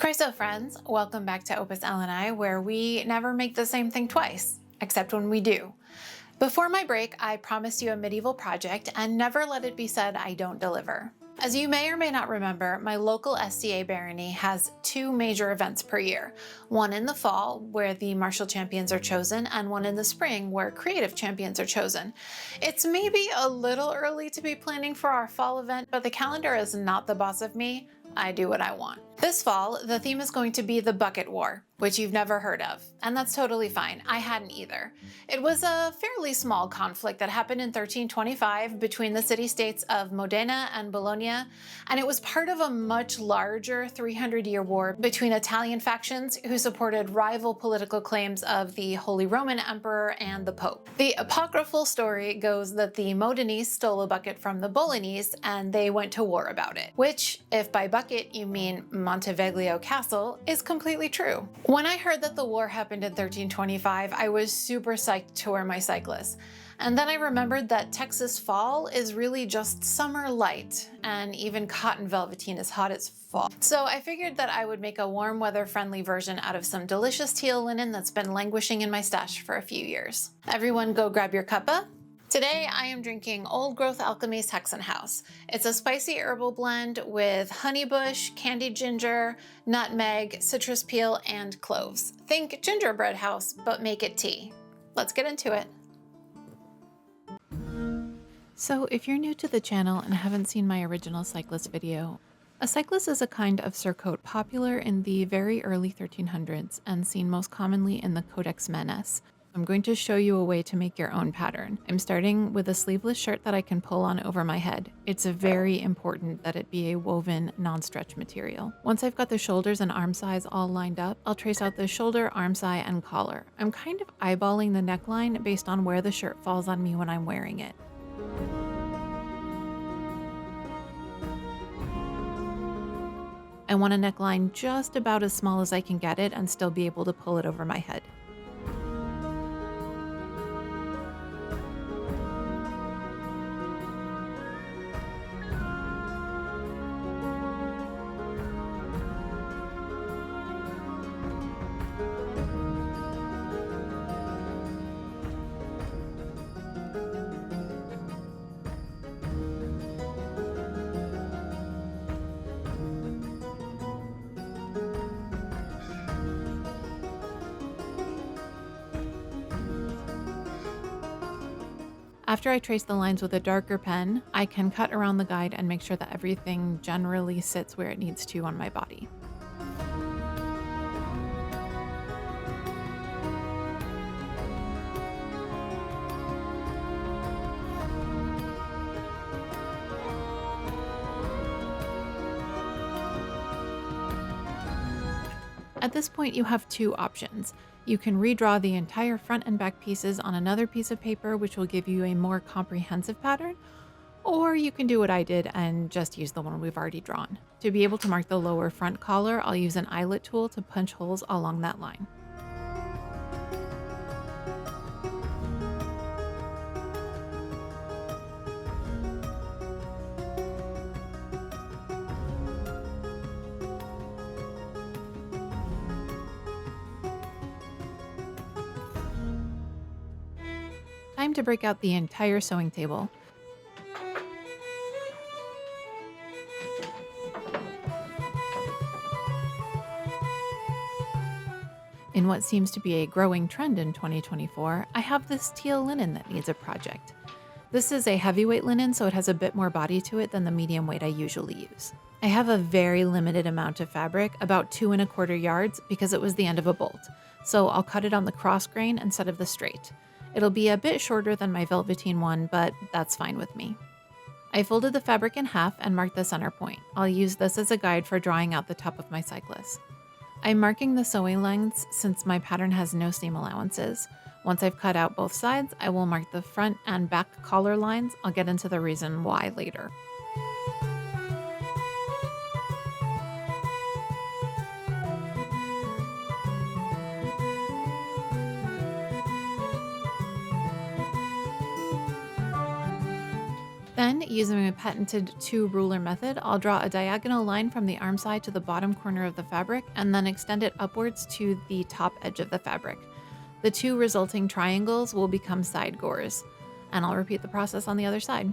Christo friends, welcome back to Opus Elenae, where we never make the same thing twice, except when we do. Before my break, I promised you a medieval project and never let it be said I don't deliver. As you may or may not remember, my local SCA barony has two major events per year. One in the fall, where the martial champions are chosen, and one in the spring, where creative champions are chosen. It's maybe a little early to be planning for our fall event, but the calendar is not the boss of me. I do what I want. This fall, the theme is going to be the Bucket War, which you've never heard of, and that's totally fine. I hadn't either. It was a fairly small conflict that happened in 1325 between the city-states of Modena and Bologna, and it was part of a much larger 300-year war between Italian factions who supported rival political claims of the Holy Roman Emperor and the Pope. The apocryphal story goes that the Modenese stole a bucket from the Bolognese and they went to war about it, which, if by bucket you mean Monteveglio Castle, is completely true. When I heard that the war happened in 1325, I was super psyched to wear my cyclas. And then I remembered that Texas fall is really just summer light, and even cotton velveteen is hot as fall. So I figured that I would make a warm weather friendly version out of some delicious teal linen that's been languishing in my stash for a few years. Everyone go grab your cuppa. Today I am drinking Old Growth Alchemy's Hexenhaus. It's a spicy herbal blend with honeybush, candied ginger, nutmeg, citrus peel, and cloves. Think gingerbread house, but make it tea. Let's get into it. So if you're new to the channel and haven't seen my original cyclist video, a cyclist is a kind of surcoat popular in the very early 1300s and seen most commonly in the Codex Manus. I'm going to show you a way to make your own pattern. I'm starting with a sleeveless shirt that I can pull on over my head. It's very important that it be a woven, non-stretch material. Once I've got the shoulders and arm size all lined up, I'll trace out the shoulder, arm side, and collar. I'm kind of eyeballing the neckline based on where the shirt falls on me when I'm wearing it. I want a neckline just about as small as I can get it and still be able to pull it over my head. After I trace the lines with a darker pen, I can cut around the guide and make sure that everything generally sits where it needs to on my body. At this point, you have two options. You can redraw the entire front and back pieces on another piece of paper, which will give you a more comprehensive pattern, or you can do what I did and just use the one we've already drawn. To be able to mark the lower front collar, I'll use an eyelet tool to punch holes along that line. Time to break out the entire sewing table. In what seems to be a growing trend in 2024, I have this teal linen that needs a project. This is a heavyweight linen, so it has a bit more body to it than the medium weight I usually use. I have a very limited amount of fabric, about 2 1/4 yards, because it was the end of a bolt, so I'll cut it on the cross grain instead of the straight. It'll be a bit shorter than my velveteen one, but that's fine with me. I folded the fabric in half and marked the center point. I'll use this as a guide for drawing out the top of my cyclas. I'm marking the sewing lengths since my pattern has no seam allowances. Once I've cut out both sides, I will mark the front and back collar lines. I'll get into the reason why later. Then, using my patented 2-ruler method, I'll draw a diagonal line from the arm side to the bottom corner of the fabric and then extend it upwards to the top edge of the fabric. The 2 resulting triangles will become side gores, and I'll repeat the process on the other side.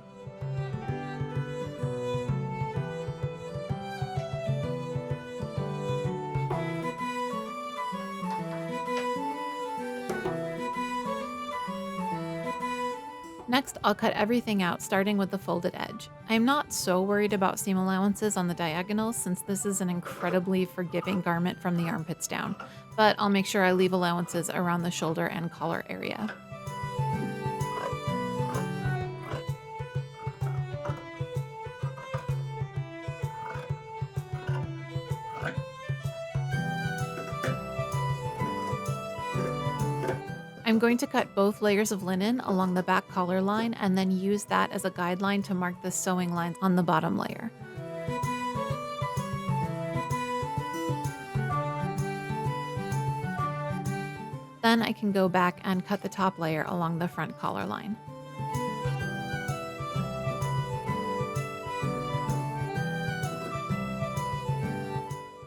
Next, I'll cut everything out, starting with the folded edge. I'm not so worried about seam allowances on the diagonals since this is an incredibly forgiving garment from the armpits down, but I'll make sure I leave allowances around the shoulder and collar area. I'm going to cut both layers of linen along the back collar line and then use that as a guideline to mark the sewing lines on the bottom layer. Then I can go back and cut the top layer along the front collar line.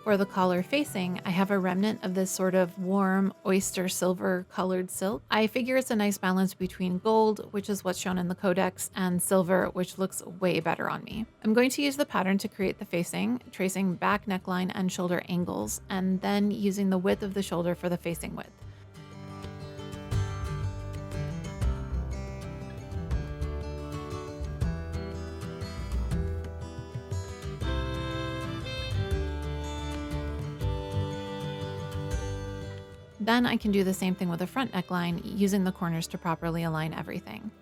For the collar facing, I have a remnant of this sort of warm oyster silver colored silk. I figure it's a nice balance between gold, which is what's shown in the codex, and silver, which looks way better on me. I'm going to use the pattern to create the facing, tracing back neckline and shoulder angles, and then using the width of the shoulder for the facing width. Then I can do the same thing with the front neckline, using the corners to properly align everything.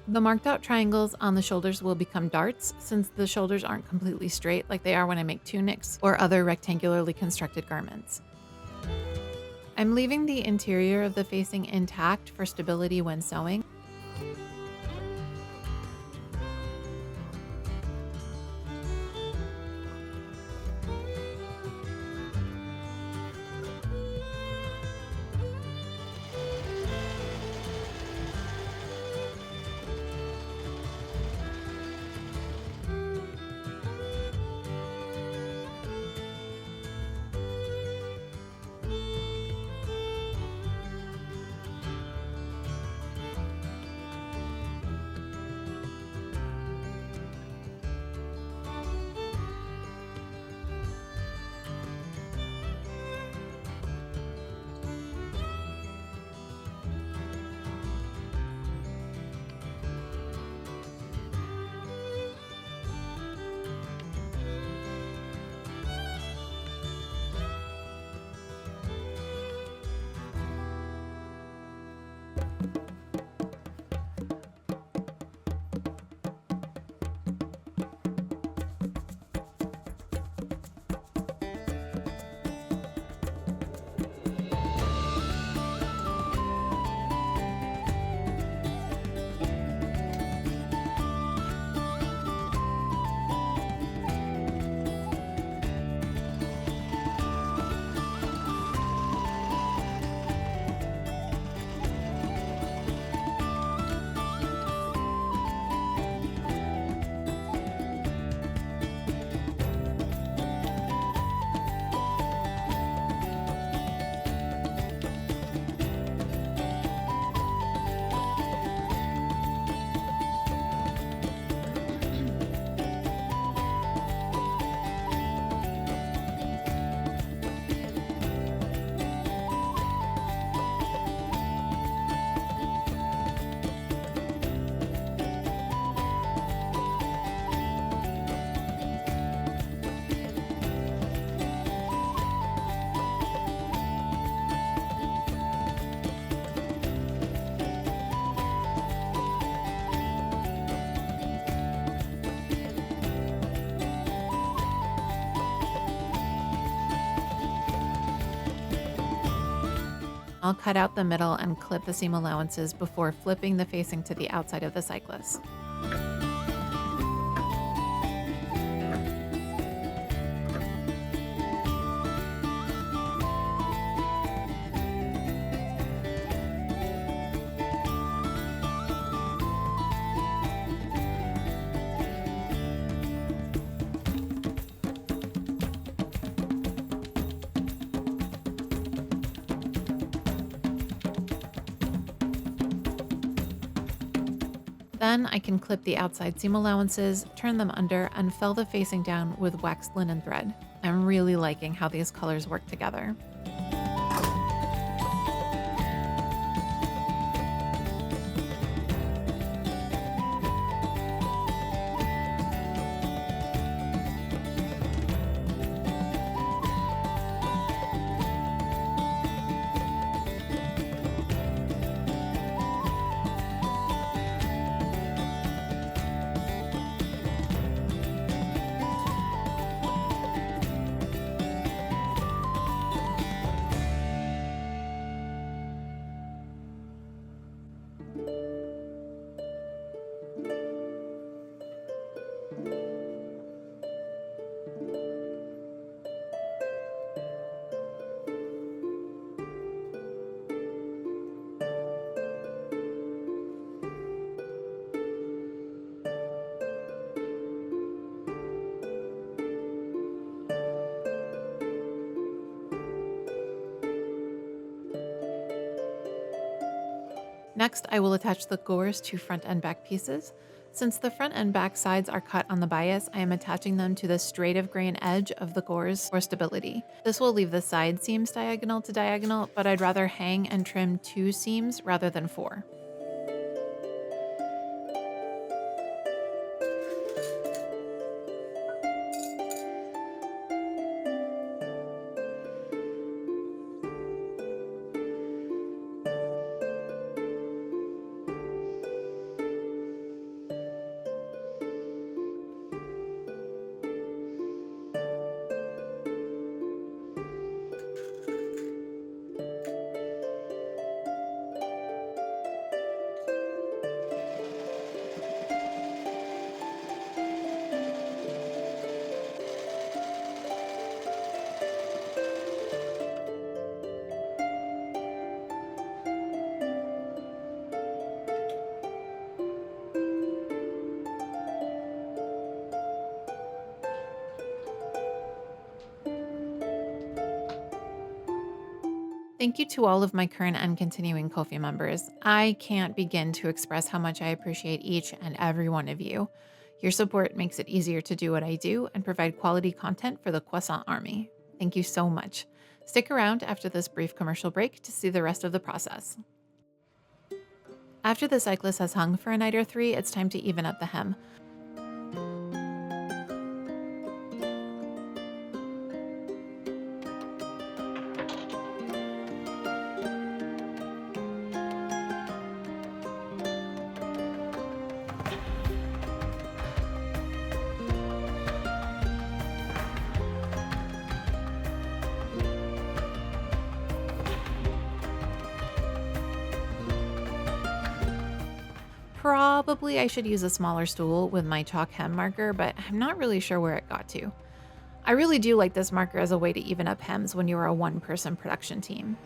The marked out triangles on the shoulders will become darts since the shoulders aren't completely straight like they are when I make tunics or other rectangularly constructed garments. I'm leaving the interior of the facing intact for stability when sewing. I'll cut out the middle and clip the seam allowances before flipping the facing to the outside of the cyclas. Then I can clip the outside seam allowances, turn them under, and fell the facing down with waxed linen thread. I'm really liking how these colors work together. Next, I will attach the gores to front and back pieces. Since the front and back sides are cut on the bias, I am attaching them to the straight of grain edge of the gores for stability. This will leave the side seams diagonal to diagonal, but I'd rather hang and trim 2 seams rather than 4. Thank you to all of my current and continuing Ko-fi members. I can't begin to express how much I appreciate each and every one of you. Your support makes it easier to do what I do and provide quality content for the Croissant Army. Thank you so much. Stick around after this brief commercial break to see the rest of the process. After the cyclas has hung for a night or 3, it's time to even up the hem. Probably I should use a smaller stool with my chalk hem marker, but I'm not really sure where it got to. I really do like this marker as a way to even up hems when you are a one-person production team.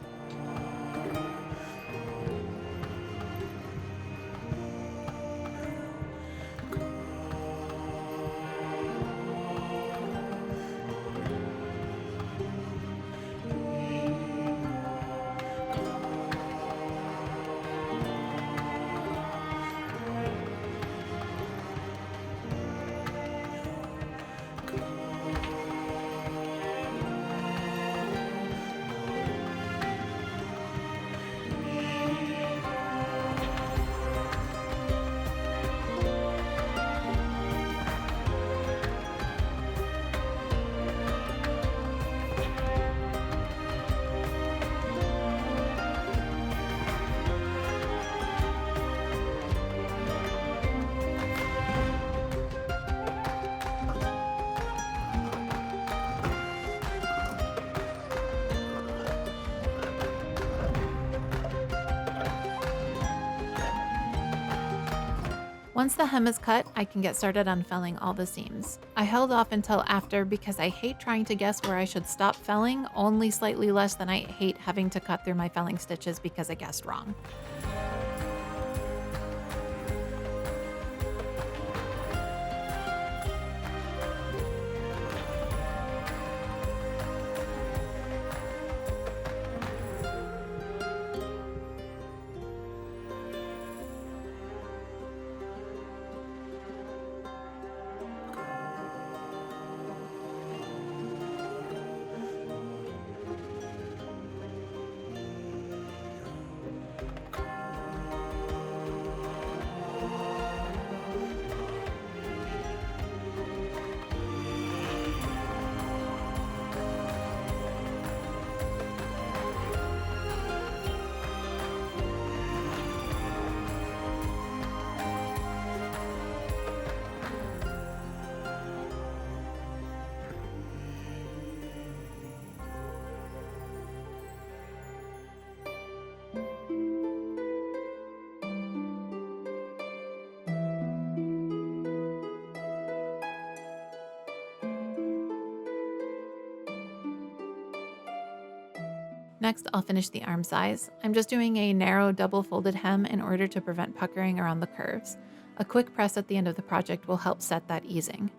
Once the hem is cut, I can get started on felling all the seams. I held off until after because I hate trying to guess where I should stop felling, only slightly less than I hate having to cut through my felling stitches because I guessed wrong. Next, I'll finish the arm size. I'm just doing a narrow double folded hem in order to prevent puckering around the curves. A quick press at the end of the project will help set that easing.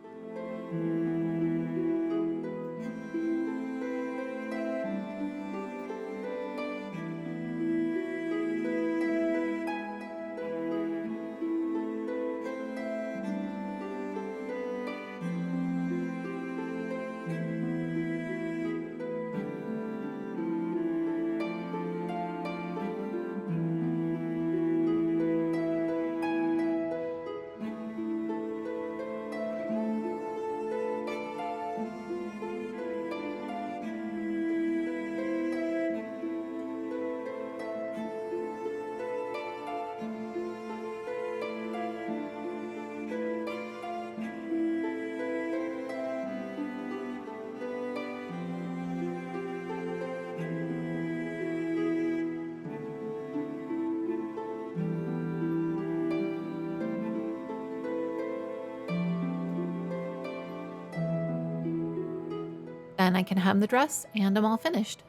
Then I can hem the dress and I'm all finished.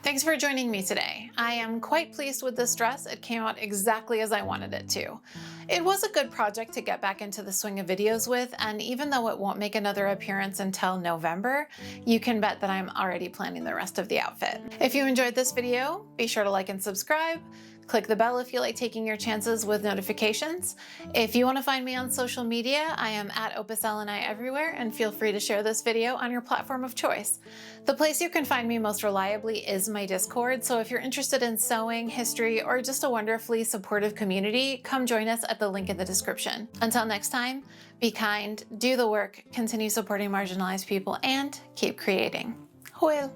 Thanks for joining me today. I am quite pleased with this dress. It came out exactly as I wanted it to. It was a good project to get back into the swing of videos with, and even though it won't make another appearance until November, you can bet that I'm already planning the rest of the outfit. If you enjoyed this video, be sure to like and subscribe. Click the bell if you like taking your chances with notifications. If you want to find me on social media, I am at Opus Elenae everywhere, and feel free to share this video on your platform of choice. The place you can find me most reliably is my Discord, so if you're interested in sewing, history, or just a wonderfully supportive community, come join us at the link in the description. Until next time, be kind, do the work, continue supporting marginalized people, and keep creating. Hwyl!